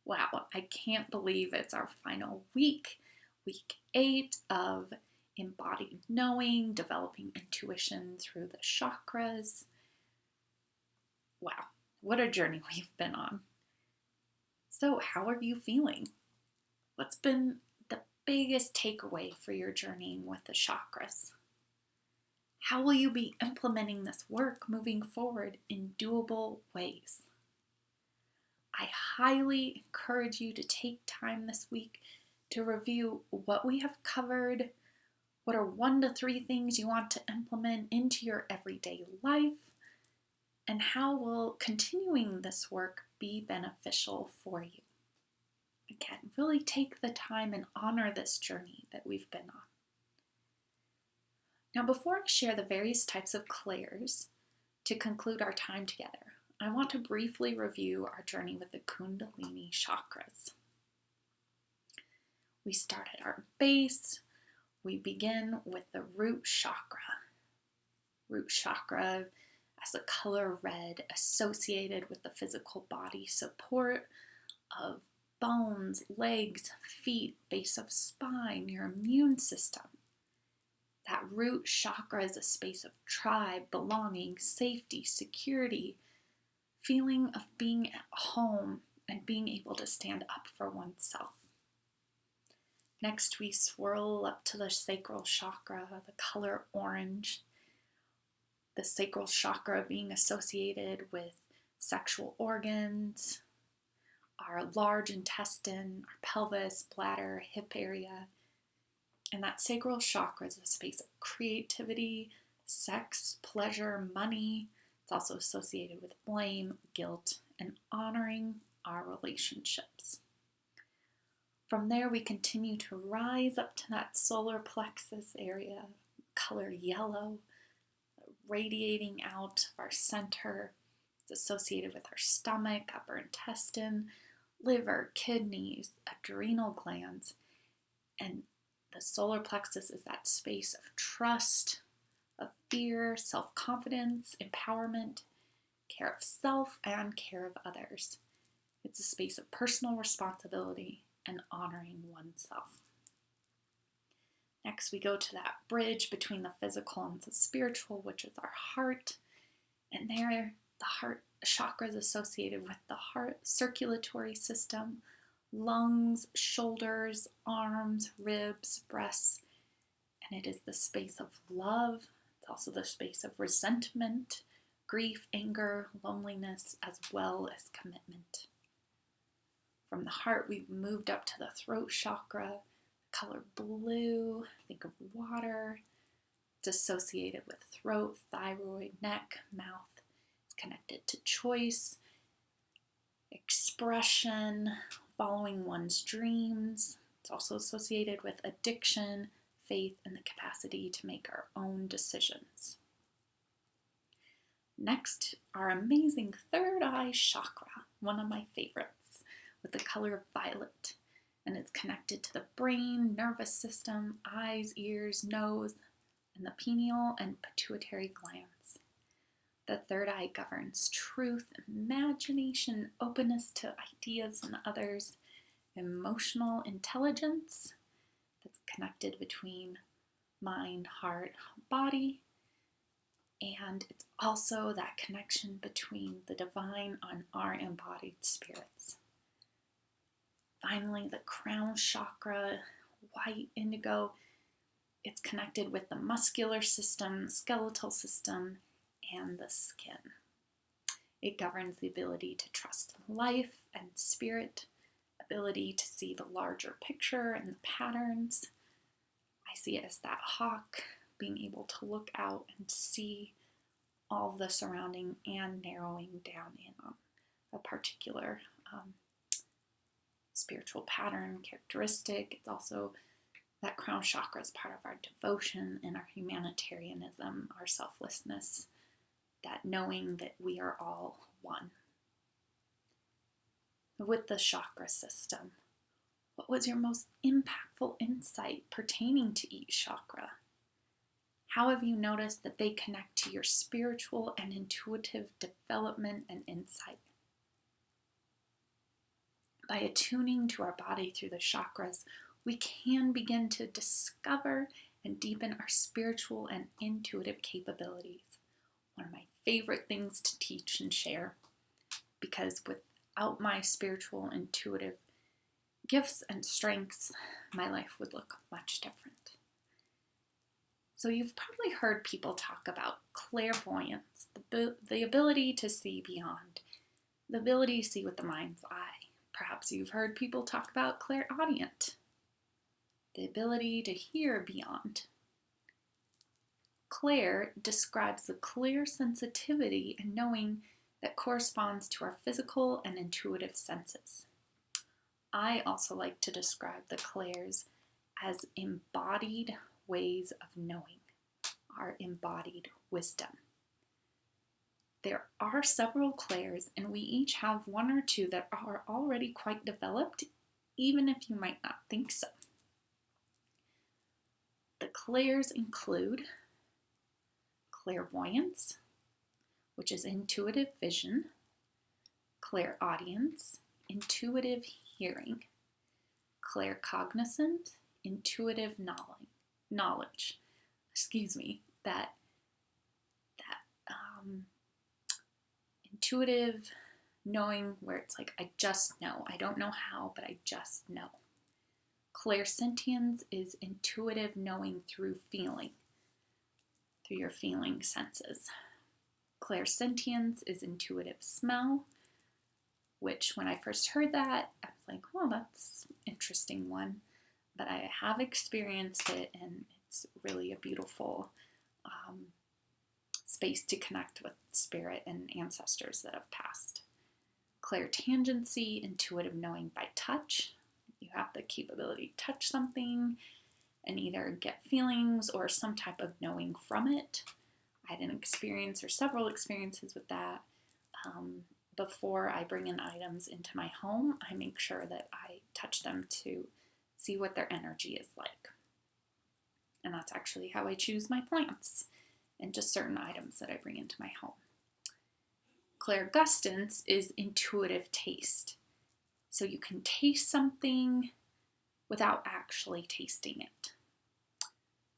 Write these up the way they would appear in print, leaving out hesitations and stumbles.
Wow, I can't believe it's our final week 8 of embodied knowing, developing intuition through the chakras. Wow, what a journey we've been on. So, how are you feeling? What's been the biggest takeaway for your journeying with the chakras? How will you be implementing this work moving forward in doable ways? I highly encourage you to take time this week to review what we have covered. What are 1 to 3 things you want to implement into your everyday life? And how will continuing this work be beneficial for you? Again, really take the time and honor this journey that we've been on. Now, before I share the various types of clairs to conclude our time together, I want to briefly review our journey with the Kundalini chakras. We start at our base. We begin with the root chakra. Root chakra as the color red associated with the physical body support of bones, legs, feet, base of spine, your immune system. That root chakra is a space of tribe, belonging, safety, security, feeling of being at home and being able to stand up for oneself. Next, we swirl up to the sacral chakra, the color orange. The sacral chakra being associated with sexual organs, our large intestine, our pelvis, bladder, hip area. And that sacral chakra is a space of creativity, sex, pleasure, money. It's also associated with blame, guilt, and honoring our relationships. From there, we continue to rise up to that solar plexus area, color yellow, radiating out of our center. It's associated with our stomach, upper intestine, liver, kidneys, adrenal glands. And the solar plexus is that space of trust, of fear, self-confidence, empowerment, care of self, and care of others. It's a space of personal responsibility and honoring oneself. Next, we go to that bridge between the physical and the spiritual, which is our heart. And there, the heart chakra is associated with the heart circulatory system, lungs, shoulders, arms, ribs, breasts. And it is the space of love. It's also the space of resentment, grief, anger, loneliness, as well as commitment. From the heart, we've moved up to the throat chakra, color blue, think of water. It's associated with throat, thyroid, neck, mouth. It's connected to choice, expression, following one's dreams. It's also associated with addiction, faith, and the capacity to make our own decisions. Next, our amazing third eye chakra, one of my favorites, with the color violet. And it's connected to the brain, nervous system, eyes, ears, nose, and the pineal and pituitary glands. The third eye governs truth, imagination, openness to ideas and others, emotional intelligence that's connected between mind, heart, body, and it's also that connection between the divine and our embodied spirits. Finally, the crown chakra, white indigo, it's connected with the muscular system, skeletal system, and the skin. It governs the ability to trust life and spirit, ability to see the larger picture and the patterns. I see it as that hawk, being able to look out and see all of the surrounding and narrowing down in on a particular spiritual pattern, characteristic. It's also that crown chakra is part of our devotion and our humanitarianism, our selflessness, that knowing that we are all one. With the chakra system, what was your most impactful insight pertaining to each chakra? How have you noticed that they connect to your spiritual and intuitive development and insight? By attuning to our body through the chakras, we can begin to discover and deepen our spiritual and intuitive capabilities. One of my favorite things to teach and share, because without my spiritual, intuitive gifts and strengths, my life would look much different. So you've probably heard people talk about clairvoyance, the ability to see beyond, the ability to see with the mind's eye. Perhaps you've heard people talk about clairaudient, the ability to hear beyond. Clair describes the clear sensitivity and knowing that corresponds to our physical and intuitive senses. I also like to describe the clairs as embodied ways of knowing, our embodied wisdom. There are several clairs, and we each have one or two that are already quite developed, even if you might not think so. The clairs include clairvoyance, which is intuitive vision, clairaudience, intuitive hearing, claircognizant, intuitive knowledge. That intuitive knowing where it's like, I just know. I don't know how, but I just know. Clairsentience is intuitive knowing through feeling, through your feeling senses. Clairsentience is intuitive smell, which when I first heard that, I was like, oh, that's an interesting one. But I have experienced it, and it's really a beautiful space to connect with spirit and ancestors that have passed. Clairtangency, intuitive knowing by touch. You have the capability to touch something and either get feelings or some type of knowing from it. I had an experience or several experiences with that. Before I bring in items into my home, I make sure that I touch them to see what their energy is like. And that's actually how I choose my plants and just certain items that I bring into my home. Clairgustance is intuitive taste. So you can taste something without actually tasting it.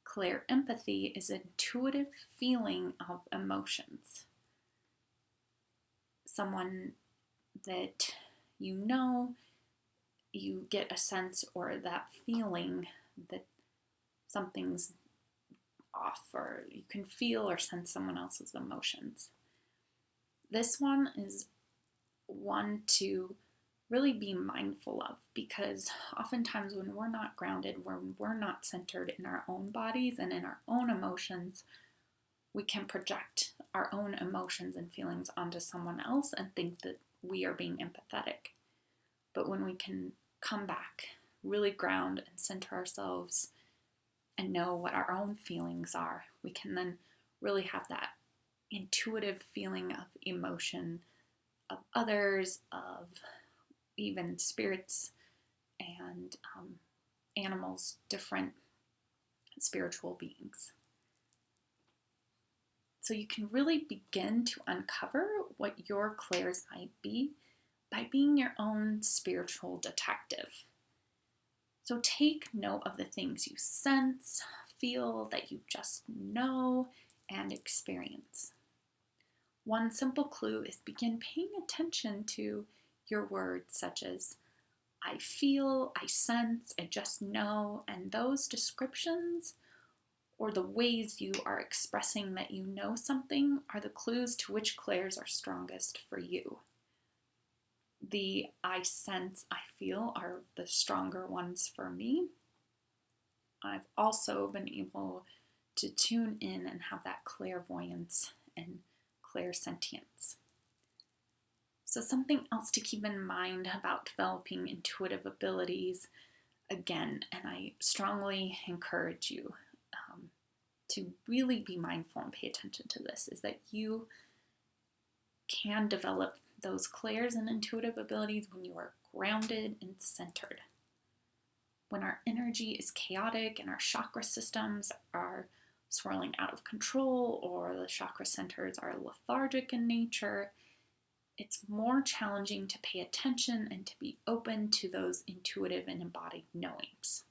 Clairempathy is intuitive feeling of emotions. Someone that you know, you get a sense or that feeling that something's off, or you can feel or sense someone else's emotions. This one is one to really be mindful of, because oftentimes when we're not grounded, when we're not centered in our own bodies and in our own emotions, we can project our own emotions and feelings onto someone else and think that we are being empathetic. But when we can come back, really ground and center ourselves and know what our own feelings are, we can then really have that intuitive feeling of emotion of others, of even spirits and animals, different spiritual beings. So you can really begin to uncover what your clairs might be by being your own spiritual detective. So take note of the things you sense, feel, that you just know, and experience. One simple clue is begin paying attention to your words such as I feel, I sense, I just know, and those descriptions or the ways you are expressing that you know something are the clues to which clairs are strongest for you. The I sense, I feel are the stronger ones for me. I've also been able to tune in and have that clairvoyance and clairsentience. So something else to keep in mind about developing intuitive abilities, again, and I strongly encourage you to really be mindful and pay attention to this, is that you can develop those clairs and intuitive abilities when you are grounded and centered. When our energy is chaotic and our chakra systems are swirling out of control, or the chakra centers are lethargic in nature, it's more challenging to pay attention and to be open to those intuitive and embodied knowings.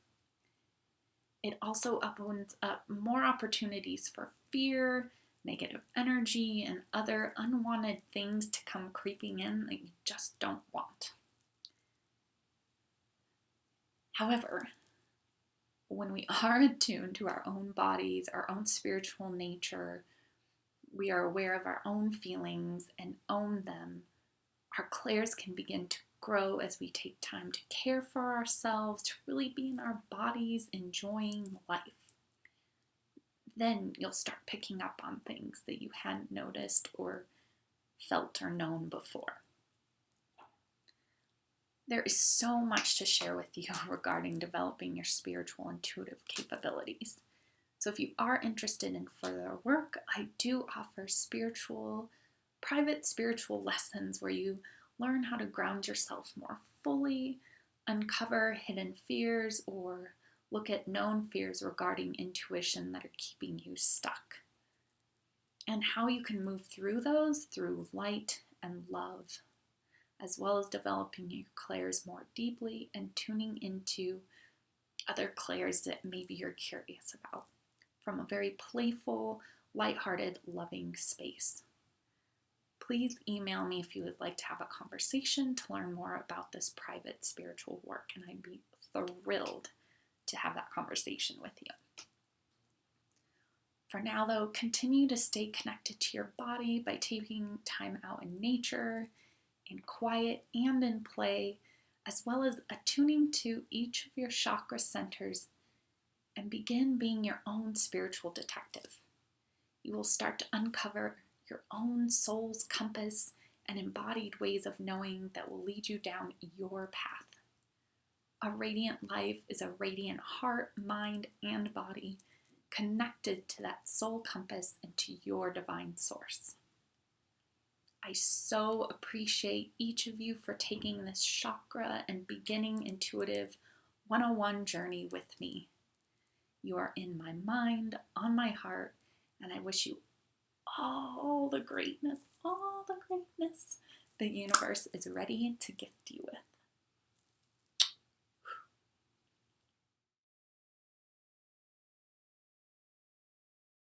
It also opens up more opportunities for fear, negative energy, and other unwanted things to come creeping in that you just don't want. However, when we are attuned to our own bodies, our own spiritual nature, we are aware of our own feelings and own them, our clairs can begin to grow as we take time to care for ourselves, to really be in our bodies, enjoying life. Then you'll start picking up on things that you hadn't noticed or felt or known before. There is so much to share with you regarding developing your spiritual intuitive capabilities. So if you are interested in further work, I do offer private spiritual lessons where you learn how to ground yourself more fully, uncover hidden fears, or look at known fears regarding intuition that are keeping you stuck, and how you can move through those through light and love, as well as developing your clairs more deeply and tuning into other clairs that maybe you're curious about from a very playful, lighthearted, loving space. Please email me if you would like to have a conversation to learn more about this private spiritual work, and I'd be thrilled to have that conversation with you. For now, though, continue to stay connected to your body by taking time out in nature, in quiet and in play, as well as attuning to each of your chakra centers, and begin being your own spiritual detective. You will start to uncover your own soul's compass and embodied ways of knowing that will lead you down your path. A radiant life is a radiant heart, mind, and body connected to that soul compass and to your divine source. I so appreciate each of you for taking this chakra and beginning intuitive 101 journey with me. You are in my mind, on my heart, and I wish you all the greatness the universe is ready to gift you with.